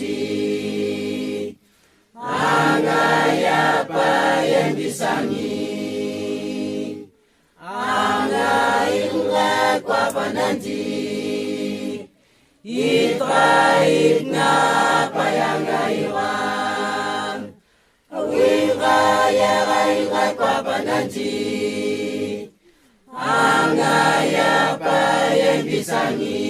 nanti angaya payan disangi angaya kwa pananti itraik nga payangaywan awingaya kwa pananti angaya payan disangi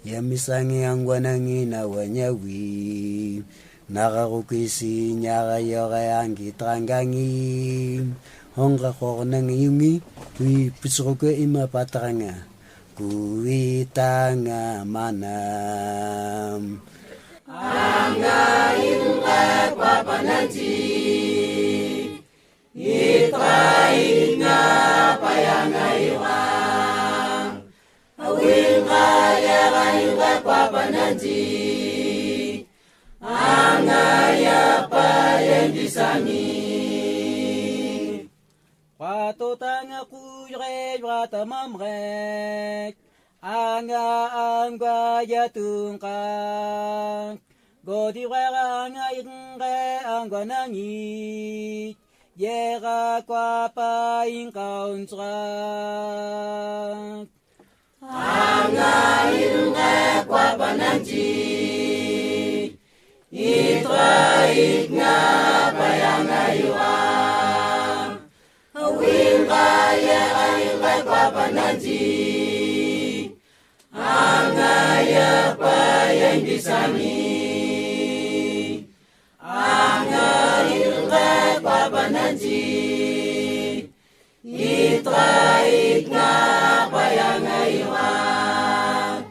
yamisangi angwanangi na wanyawi nakakukisi nyaga yoga angitrangangi hongga kornang yungi kui pusroke ima patranga kui tanga manam anga inga kwa pananti itra inga payangaiwang awinga yaga kwa pananti anga ya payang disangi Wato tanga kujre wata mamrek anga angwa yatungkang godi wera anga ingre angwa nangi yera kwa pa ingkaunstrak anga ingre kwa pananti itra igna payangayuang awingaya ingre kwa pananti angaya payang disangi anga ingre kwa pananti itra igna payangayuang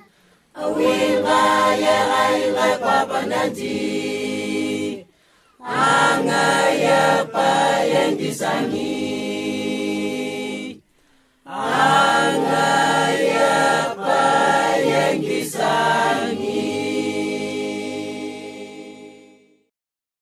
awingaya ingre kwa pananti angaya payang disangi